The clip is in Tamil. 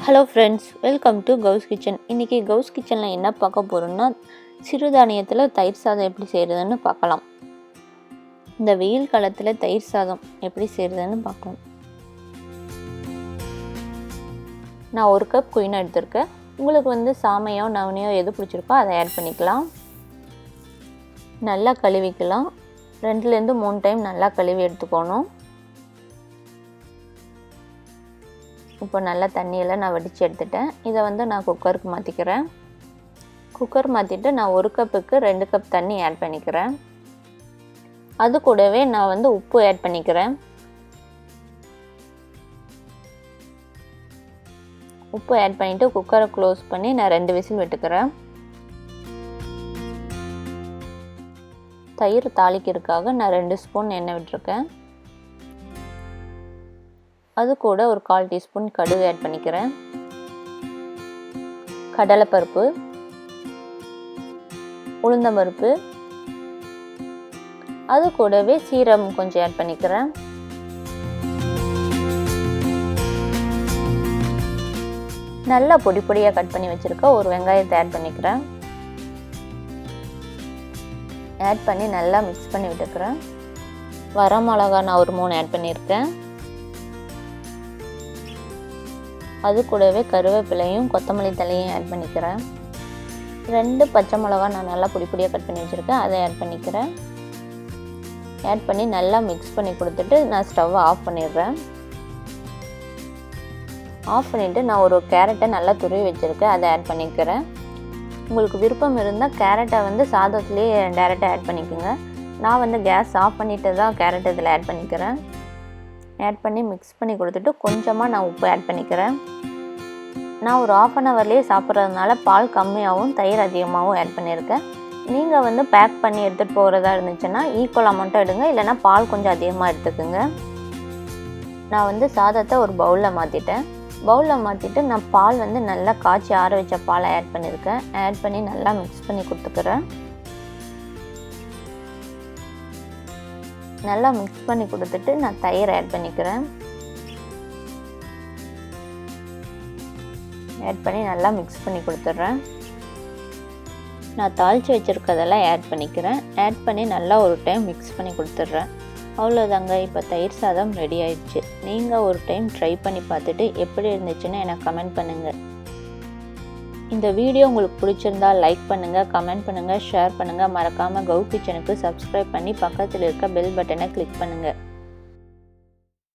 Hello friends, welcome to Ghouse kitchen. இன்றைக்கி கவுஸ் கிச்சனில் என்ன பார்க்க போகிறோம்னா, சிறுதானியத்தில் தயிர் சாதம் எப்படி செய்கிறதுன்னு பார்க்கலாம். இந்த வெயில் காலத்தில் தயிர் சாதம் எப்படி செய்கிறதுன்னு பார்க்கலாம். நான் 1 கப் குயினா எடுத்திருக்கேன். உங்களுக்கு சாமையோ நவனியோ எது பிடிச்சிருக்கோ அதை ஆட் பண்ணிக்கலாம். நல்லா கழுவிக்கலாம். 2லேருந்து 3 டைம் நல்லா கழுவி எடுத்துக்கணும். இப்போ நல்லா தண்ணியெல்லாம் நான் வடித்து எடுத்துட்டேன். இதை நான் குக்கருக்கு மாற்றிக்கிறேன். குக்கர் மாற்றிட்டு நான் 1 கப்புக்கு 2 கப் தண்ணி ஆட் பண்ணிக்கிறேன். அது கூடவே நான் உப்பு ஆட் பண்ணிக்கிறேன். உப்பு ஆட் பண்ணிவிட்டு குக்கரை க்ளோஸ் பண்ணி நான் 2 விசில் விட்டுக்கிறேன். தயிர் தாளிக்கிறதுக்காக நான் 2 ஸ்பூன் எண்ணெய் விட்டுருக்கேன். அது கூட ஒரு 1/4 டீஸ்பூன் கடுகு ஆட் பண்ணிக்கிறேன். கடலைப்பருப்பு, உளுந்தம்பருப்பு, அது கூடவே சீரகம் கொஞ்சம் ஆட் பண்ணிக்கிறேன். நல்லா பொடி பொடியாக கட் பண்ணி வச்சுருக்க ஒரு வெங்காயத்தை ஆட் பண்ணிக்கிறேன். ஆட் பண்ணி நல்லா மிக்ஸ் பண்ணி விட்டுக்கிறேன். வரமிளகா நான் ஒரு 3 ஆட் பண்ணியிருக்கேன். அது கூடவே கருவேப்பிலையும் கொத்தமல்லி தழையும் ஆட் பண்ணிக்கிறேன். 2 பச்சை மிளகா நான் நல்லா பொடி பொடியாக கட் பண்ணி வச்சுருக்கேன், அதை ஆட் பண்ணிக்கிறேன். ஆட் பண்ணி நல்லா மிக்ஸ் பண்ணி கொடுத்துட்டு நான் ஸ்டவ்வை ஆஃப் பண்ணிடுறேன். ஆஃப் பண்ணிவிட்டு நான் ஒரு கேரட்டை நல்லா துருவி வச்சுருக்கேன், அதை ஆட் பண்ணிக்கிறேன். உங்களுக்கு விருப்பம் இருந்தால் கேரட்டை சாதத்துலேயே டேரெக்டாக ஆட் பண்ணிக்கோங்க. நான் கேஸ் ஆஃப் பண்ணிவிட்டு தான் கேரட் இதில் ஆட் பண்ணிக்கிறேன். ஆட் பண்ணி மிக்ஸ் பண்ணி கொடுத்துட்டு கொஞ்சமாக நான் உப்பு ஆட் பண்ணிக்கிறேன். நான் ஒரு 1/2 ஹவர்லேயே சாப்பிட்றதுனால பால் கம்மியாகவும் தயிர் அதிகமாகவும் ஆட் பண்ணியிருக்கேன். நீங்கள் பேக் பண்ணி எடுத்துகிட்டு போகிறதா இருந்துச்சுன்னா ஈக்குவல் அமௌண்ட்டாக எடுங்க, இல்லைனா பால் கொஞ்சம் அதிகமாக எடுத்துக்கோங்க. நான் சாதத்தை ஒரு பவுலில் மாற்றிட்டேன். பவுலில் மாற்றிட்டு நான் பால் நல்லா காய்ச்சி ஆற வச்ச பாலை ஆட் பண்ணியிருக்கேன். ஆட் பண்ணி நல்லா மிக்ஸ் பண்ணி கொடுத்துக்கிறேன். நல்லா மிக்ஸ் பண்ணி கொடுத்துட்டு நான் தயிர் ஆட் பண்ணிக்கிறேன். ஆட் பண்ணி நல்லா மிக்ஸ் பண்ணி கொடுத்துட்றேன். நான் தாளித்து வச்சுருக்கதெல்லாம் ஆட் பண்ணிக்கிறேன். ஆட் பண்ணி நல்லா ஒரு டைம் மிக்ஸ் பண்ணி கொடுத்துட்றேன். அவ்வளோதாங்க, இப்போ தயிர் சாதம் ரெடி ஆயிடுச்சு. நீங்கள் ஒரு டைம் ட்ரை பண்ணி பார்த்துட்டு எப்படி இருந்துச்சுன்னு எனக்கு கமெண்ட் பண்ணுங்கள். இந்த வீடியோ உங்களுக்கு பிடிச்சிருந்தா லைக் பண்ணுங்கள், கமெண்ட் பண்ணுங்கள், ஷேர் பண்ணுங்கள். மறக்காமல் கவு கிச்சனுக்கு சப்ஸ்கிரைப் பண்ணி பக்கத்தில் இருக்க பெல் பட்டனை கிளிக் பண்ணுங்கள்.